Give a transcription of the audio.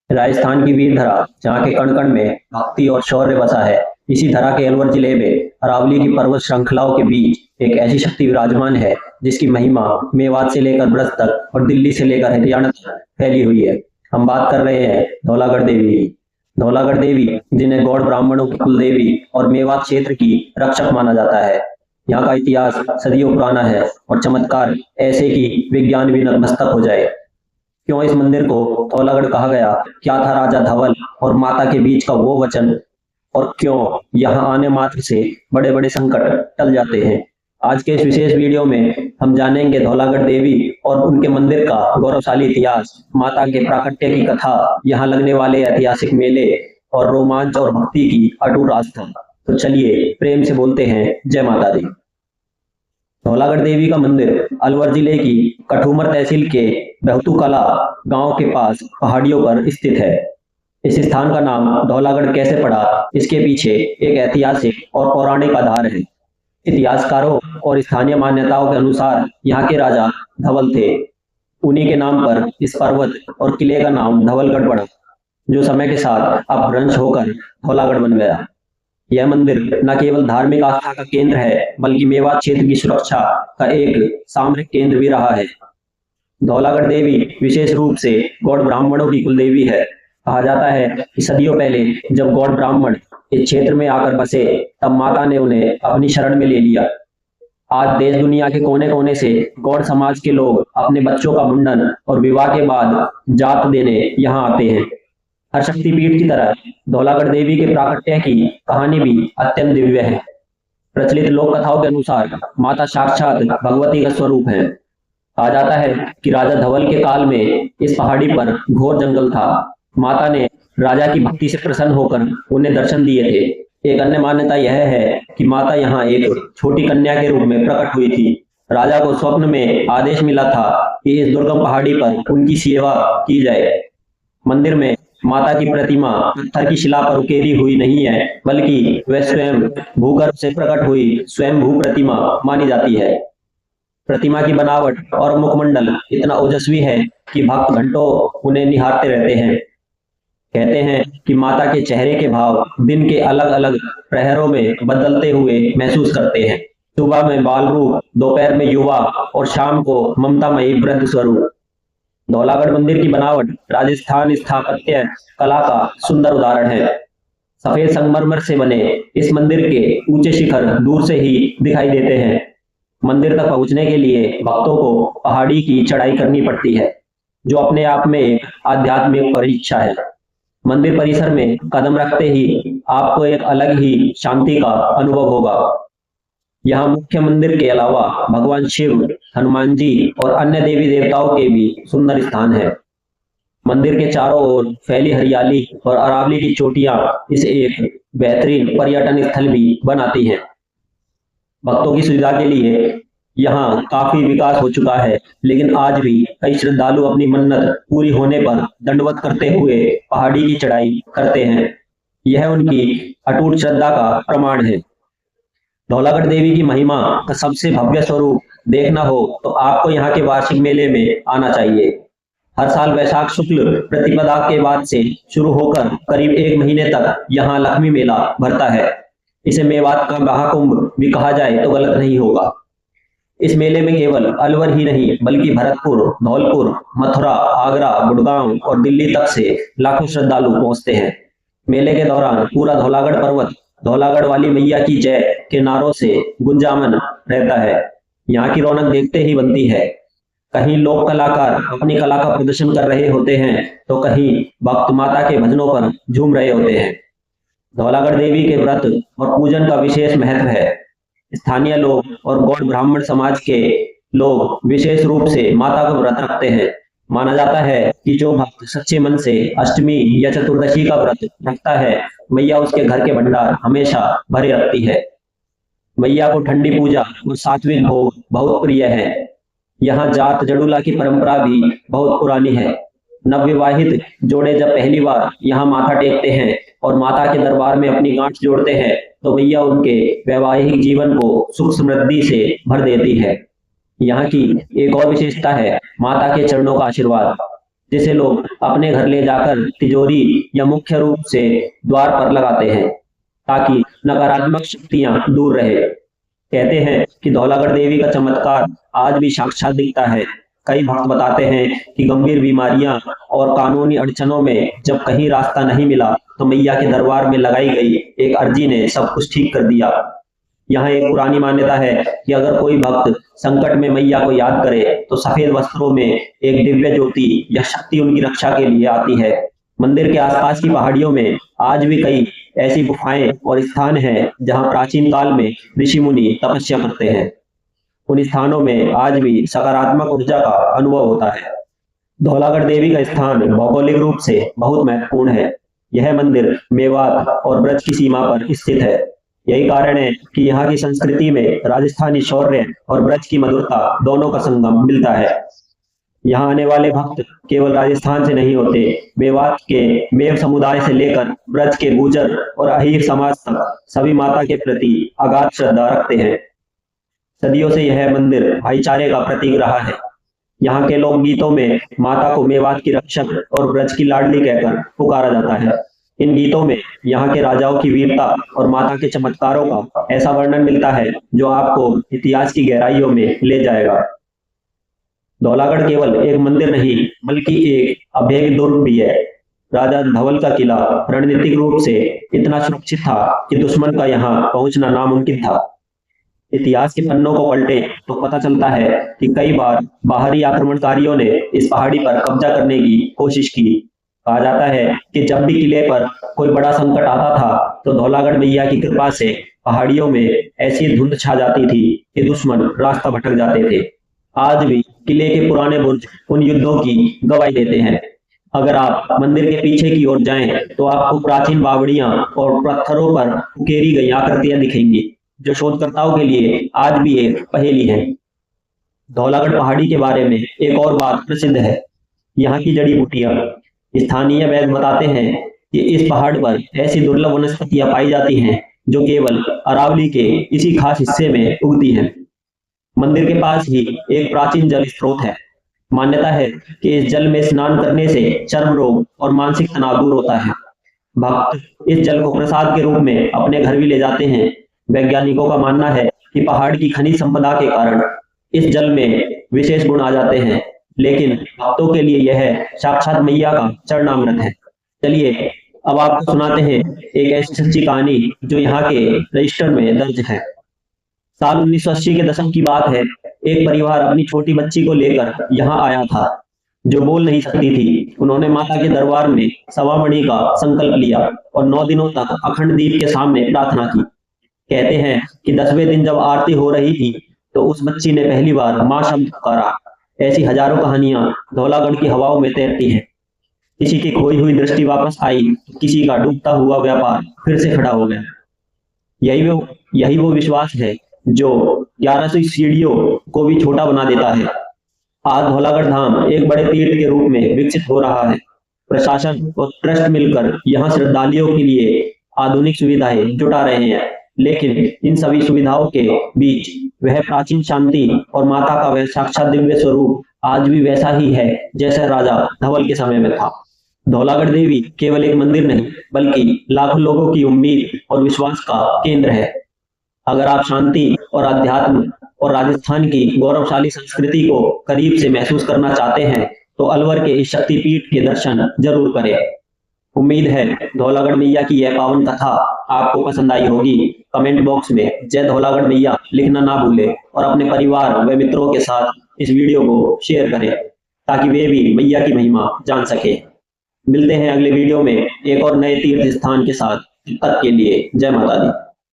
राजस्थान की वीर धरा, जहाँ के कण कण में भक्ति और शौर्य बसा है। इसी धरा के अलवर जिले में अरावली की पर्वत श्रृंखलाओं के बीच एक ऐसी शक्ति विराजमान है जिसकी महिमा मेवात से लेकर ब्रज तक और दिल्ली से लेकर हरियाणा तक फैली हुई है। हम बात कर रहे हैं धौलागढ़ देवी की। धौलागढ़ देवी, जिन्हें गौड़ ब्राह्मणों की कुलदेवी और मेवात क्षेत्र की रक्षक माना जाता है। यहाँ का इतिहास सदियों पुराना है और चमत्कार ऐसे कि विज्ञान भी नतमस्तक हो जाए। क्यों इस मंदिर को धौलागढ़ कहा गया? क्या था राजा धवल और माता के बीच का वो वचन? और क्यों यहाँ आने मात्र से बड़े बड़े संकट टल जाते हैं? आज के इस विशेष वीडियो में हम जानेंगे धौलागढ़ देवी और उनके मंदिर का गौरवशाली इतिहास, माता के प्राकट्य की कथा, यहाँ लगने वाले ऐतिहासिक मेले और रोमांच और भक्ति की अटूट आस्था। तो चलिए प्रेम से बोलते हैं जय माता दी। धौलागढ़ देवी का मंदिर अलवर जिले की कठूमर तहसील के बेहतू कला गांव के पास पहाड़ियों पर स्थित है। इस स्थान का नाम धौलागढ़ कैसे पड़ा, इसके पीछे एक ऐतिहासिक और पौराणिक आधार है। इतिहासकारों और स्थानीय मान्यताओं के अनुसार यहाँ के राजा धवल थे। उन्हीं के नाम पर इस पर्वत और किले का नाम धवलगढ़ पड़ा, जो समय के साथ अपभ्रंश होकर धौलागढ़ बन गया। यह मंदिर न केवल धार्मिक आस्था का केंद्र है, बल्कि मेवात क्षेत्र की सुरक्षा का एक सामरिक केंद्र भी रहा है। धौलागढ़ देवी विशेष रूप से गौड़ ब्राह्मणों की कुलदेवी है। कहा जाता है कि सदियों पहले जब गौड़ ब्राह्मण इस क्षेत्र में आकर बसे, तब माता ने उन्हें अपनी शरण में ले लिया। आज देश दुनिया के कोने कोने से गौड़ समाज के लोग अपने बच्चों का मुंडन और विवाह के बाद जात देने यहाँ आते हैं। हर शक्तिपीठ की तरह धौलागढ़ देवी के प्राकट्य की कहानी भी अत्यंत दिव्य है। प्रचलित लोक कथाओं के अनुसार माता साक्षात भगवती का स्वरूप है। कहा जाता है कि राजा धवल के काल में इस पहाड़ी पर घोर जंगल था। माता ने राजा की भक्ति से प्रसन्न होकर उन्हें दर्शन दिए थे। एक अन्य मान्यता यह है कि माता यहाँ एक छोटी कन्या के रूप में प्रकट हुई थी। राजा को स्वप्न में आदेश मिला था कि इस दुर्गम पहाड़ी पर उनकी सेवा की जाए। मंदिर में माता की प्रतिमा पत्थर की शिला पर उकेरी हुई नहीं है, बल्कि वह स्वयं भूगर्भ से प्रकट हुई स्वयंभू प्रतिमा मानी जाती है। प्रतिमा की बनावट और मुखमंडल इतना ओजस्वी है कि भक्त घंटों उन्हें निहारते रहते हैं। कहते हैं कि माता के चेहरे के भाव दिन के अलग अलग प्रहरों में बदलते हुए महसूस करते हैं। सुबह में बाल रूप, दोपहर में युवा और शाम को ममतामयी वृद्ध स्वरूप। धौलागढ़ मंदिर की बनावट राजस्थान स्थापत्य कला का सुंदर उदाहरण है। सफेद संगमरमर से बने इस मंदिर के ऊंचे शिखर दूर से ही दिखाई देते हैं। मंदिर तक पहुंचने के लिए भक्तों को पहाड़ी की चढ़ाई करनी पड़ती है, जो अपने आप में एक आध्यात्मिक परीक्षा है। मंदिर परिसर में कदम रखते ही आपको एक अलग ही शांति का अनुभव होगा। यहाँ मुख्य मंदिर के अलावा भगवान शिव, हनुमान जी और अन्य देवी देवताओं के भी सुंदर स्थान है। मंदिर के चारों ओर फैली हरियाली और अरावली की चोटियां इसे एक बेहतरीन पर्यटन स्थल भी बनाती हैं। भक्तों की सुविधा के लिए यहाँ काफी विकास हो चुका है, लेकिन आज भी कई श्रद्धालु अपनी मन्नत पूरी होने पर दंडवत करते हुए पहाड़ी की चढ़ाई करते हैं। यह उनकी अटूट श्रद्धा का प्रमाण है। धौलागढ़ देवी की महिमा का सबसे भव्य स्वरूप देखना हो तो आपको यहाँ के वार्षिक मेले में आना चाहिए। हर साल वैशाख शुक्ल प्रतिपदा के बाद से शुरू होकर करीब 1 महीने तक यहाँ लक्ष्मी मेला भरता है। इसे मेवात का महाकुंभ भी कहा जाए तो गलत नहीं होगा। इस मेले में केवल अलवर ही नहीं, बल्कि भरतपुर, धौलपुर, मथुरा, आगरा, गुड़गांव और दिल्ली तक से लाखों श्रद्धालु पहुंचते हैं। मेले के दौरान पूरा धौलागढ़ पर्वत धौलागढ़ वाली मैया की जय के नारों से गुंजायमान रहता है। यहाँ की रौनक देखते ही बनती है। कहीं लोक कलाकार अपनी कला का प्रदर्शन कर रहे होते हैं, तो कहीं भक्त माता के भजनों पर झूम रहे होते हैं। धौलागढ़ देवी के व्रत और पूजन का विशेष महत्व है। स्थानीय लोग और गौड़ ब्राह्मण समाज के लोग विशेष रूप से माता का व्रत रखते हैं। माना जाता है कि जो भक्त सच्चे मन से अष्टमी या चतुर्दशी का व्रत रखता है, मैया उसके घर के भंडार हमेशा भरे रखती है। मैया को ठंडी पूजा और सात्विक भोग बहुत प्रिय है। यहाँ जात जड़ूला की परंपरा भी बहुत पुरानी है। नवविवाहित जोड़े जब पहली बार यहाँ माथा टेकते हैं और माता के दरबार में अपनी गांठ जोड़ते हैं, तो मैया उनके वैवाहिक जीवन को सुख समृद्धि से भर देती है। यहाँ की एक और विशेषता है माता के चरणों का आशीर्वाद। जिसे लोग अपने घर ले जाकर तिजोरी या मुख्य रूप से द्वार पर लगाते हैं ताकि नकारात्मक शक्तियां दूर रहे। कहते हैं कि धौलागढ़ देवी का चमत्कार आज भी साक्षात दिखता है। कई भक्त बताते हैं कि गंभीर बीमारियां और कानूनी अड़चनों में जब कहीं रास्ता नहीं मिला तो मैया के दरबार में लगाई गई एक अर्जी ने सब कुछ ठीक कर दिया। यहाँ एक पुरानी मान्यता है कि अगर कोई भक्त संकट में मैया को याद करे तो सफेद वस्त्रों में एक दिव्य ज्योति या शक्ति उनकी रक्षा के लिए आती है। मंदिर के आसपास की पहाड़ियों में आज भी कई ऐसी गुफाएं और स्थान हैं जहां प्राचीन काल में ऋषि मुनि तपस्या करते हैं। उन स्थानों में आज भी सकारात्मक ऊर्जा का अनुभव होता है। धौलागढ़ देवी का स्थान भौगोलिक रूप से बहुत महत्वपूर्ण है। यह मंदिर मेवात और ब्रज की सीमा पर स्थित है। यही कारण है कि यहाँ की संस्कृति में राजस्थानी शौर्य और ब्रज की मधुरता दोनों का संगम मिलता है। यहाँ आने वाले भक्त केवल राजस्थान से नहीं होते, मेवात के मेव समुदाय से लेकर ब्रज के गुर्जर और अहीर समाज तक सभी माता के प्रति अगाध श्रद्धा रखते हैं। सदियों से यह मंदिर भाईचारे का प्रतीक रहा है। यहाँ के लोक गीतों में माता को मेवात की रक्षक और ब्रज की लाडली कहकर पुकारा जाता है। इन गीतों में यहाँ के राजाओं की वीरता और माता के चमत्कारों का ऐसा वर्णन मिलता है जो आपको इतिहास की गहराइयों में ले जाएगा। धौलागढ़ केवल एक मंदिर नहीं बल्कि एक अभेद्य दुर्ग भी है। राजा धवल का किला रणनीतिक रूप से इतना सुरक्षित था कि दुश्मन का यहाँ पहुंचना नामुमकिन था। इतिहास के पन्नों को पलटे तो पता चलता है कि कई बार बाहरी आक्रमणकारियों ने इस पहाड़ी पर कब्जा करने की कोशिश की। कहा जाता है कि जब भी किले पर कोई बड़ा संकट आता था तो धौलागढ़ मैया की कृपा से पहाड़ियों में ऐसी धुंध छा जाती थी कि दुश्मन रास्ता भटक जाते थे। आज भी किले के पुराने बुर्ज उन युद्धों की गवाही देते हैं। अगर आप मंदिर के पीछे की ओर जाएं तो आपको प्राचीन बावड़ियां और पत्थरों पर उकेरी गई आकृतियां दिखेंगी जो शोधकर्ताओं के लिए आज भी एक पहेली है। धौलागढ़ पहाड़ी के बारे में एक और बात प्रसिद्ध है, यहाँ की जड़ी बूटियां। स्थानीय वैद्य बताते हैं कि इस पहाड़ पर ऐसी दुर्लभ वनस्पतियां पाई जाती हैं जो केवल अरावली के इसी खास हिस्से में उगती हैं। मंदिर के पास ही एक प्राचीन जल स्रोत है। मान्यता है कि इस जल में स्नान करने से चर्म रोग और मानसिक तनाव दूर होता है। भक्त इस जल को प्रसाद के रूप में अपने घर भी ले जाते हैं। वैज्ञानिकों का मानना है कि पहाड़ की खनिज संपदा के कारण इस जल में विशेष गुण आ जाते हैं, लेकिन भक्तों के लिए यह साक्षात मैया का चरणामृत है। चलिए अब आपको सुनाते हैं एक ऐसी सच्ची कहानी जो यहाँ के रजिस्टर में दर्ज है। साल 1980 के दशक की बात है। एक परिवार अपनी छोटी बच्ची को लेकर यहाँ आया था जो बोल नहीं सकती थी। उन्होंने माता के दरबार में सवामणि का संकल्प लिया और 9 दिनों तक अखंड दीप के सामने प्रार्थना की। कहते हैं कि 10वें दिन जब आरती हो रही थी तो उस बच्ची ने पहली बार माँ शब्द पुकारा। ऐसी हजारों कहानियां धौलागढ़ की हवाओं में तैरती हैं। किसी की खोई हुई दृष्टि वापस आई, किसी का डूबता हुआ व्यापार फिर से खड़ा हो गया। यही वो विश्वास है जो 1100 सीढ़ियों को भी छोटा बना देता है। आज धौलागढ़ धाम एक बड़े तीर्थ के रूप में विकसित हो रहा है। प्रशासन और ट्रस्ट मिलकर यहाँ श्रद्धालुओं के लिए आधुनिक सुविधाएं जुटा रहे हैं, लेकिन इन सभी सुविधाओं के बीच वह प्राचीन शांति और माता का वह साक्षात दिव्य स्वरूप आज भी वैसा ही है जैसा राजा धवल के समय में था। धौलागढ़ देवी केवल एक मंदिर नहीं बल्कि लाखों लोगों की उम्मीद और विश्वास का केंद्र है। अगर आप शांति और अध्यात्म और राजस्थान की गौरवशाली संस्कृति को करीब से महसूस करना चाहते हैं तो अलवर के इस शक्तिपीठ के दर्शन जरूर करें। उम्मीद है धौलागढ़ मैया की यह पावन कथा आपको पसंद आई होगी। कमेंट बॉक्स में जय धौलागढ़ मैया लिखना ना भूलें और अपने परिवार व मित्रों के साथ इस वीडियो को शेयर करें ताकि वे भी मैया की महिमा जान सके। मिलते हैं अगले वीडियो में एक और नए तीर्थ स्थान के साथ। तब तक के लिए जय माता दी।